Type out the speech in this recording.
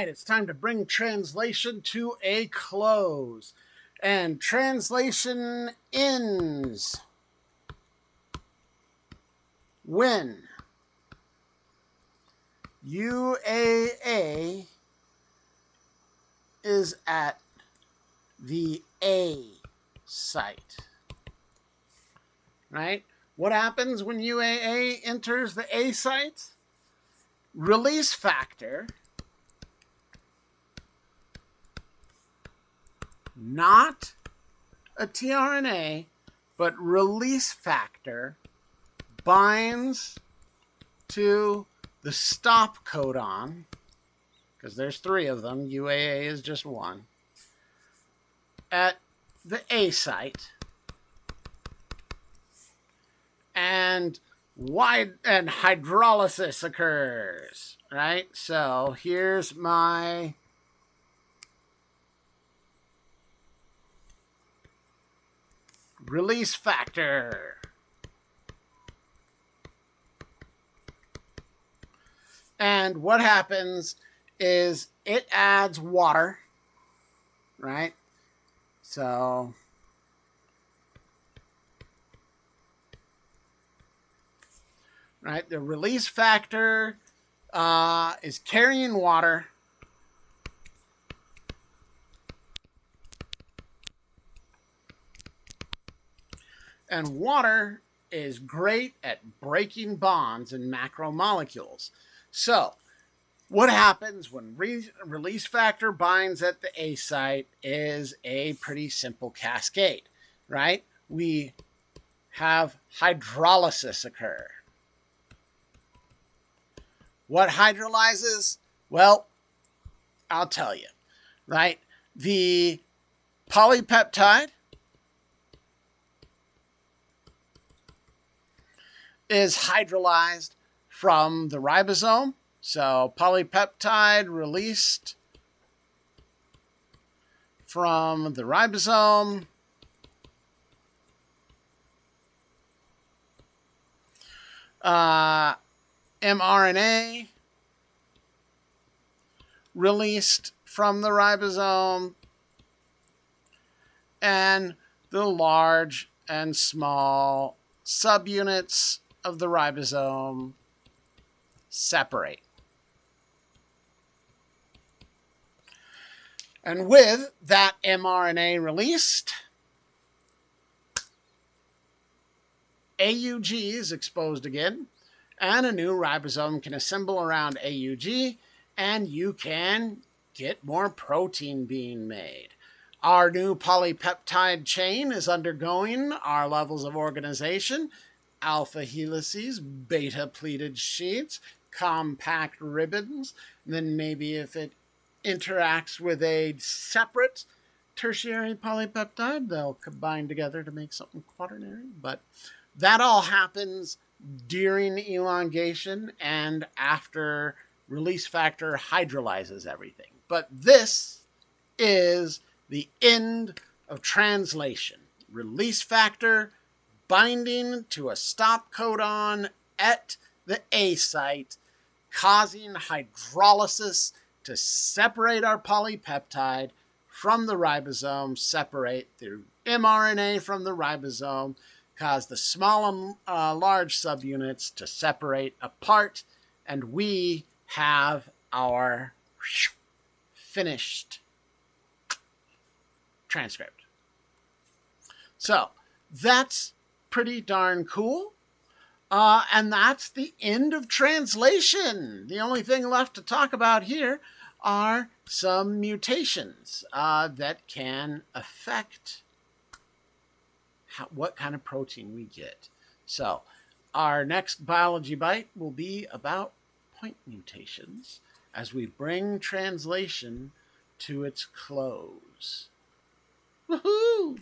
It's time to bring translation to a close. And translation ends when UAA is at the A site. Right? What happens when UAA enters the A site? Release factor, not a tRNA, but release factor binds to the stop codon, because there's 3 of them, UAA is just 1, at the A site, and hydrolysis occurs, right? So here's my release factor. And what happens is it adds water, right? So right, the release factor is carrying water. And water is great at breaking bonds in macromolecules. So what happens when release factor binds at the A site is a pretty simple cascade, right? We have hydrolysis occur. What hydrolyzes? Well, I'll tell you, right? The polypeptide is hydrolyzed from the ribosome. So polypeptide released from the ribosome mRNA released from the ribosome, and the large and small subunits of the ribosome separate. And with that mRNA released, AUG is exposed again, and a new ribosome can assemble around AUG, and you can get more protein being made. Our new polypeptide chain is undergoing our levels of organization: alpha helices, beta pleated sheets, compact ribbons. And then maybe if it interacts with a separate tertiary polypeptide, they'll combine together to make something quaternary. But that all happens during elongation and after release factor hydrolyzes everything. But this is the end of translation. Release factor binding to a stop codon at the A site, causing hydrolysis to separate our polypeptide from the ribosome, separate the mRNA from the ribosome, cause the small and large subunits to separate apart, and we have our finished transcript. So that's pretty darn cool. And that's the end of translation. The only thing left to talk about here are some mutations that can affect what kind of protein we get. So our next biology bite will be about point mutations as we bring translation to its close. Woohoo!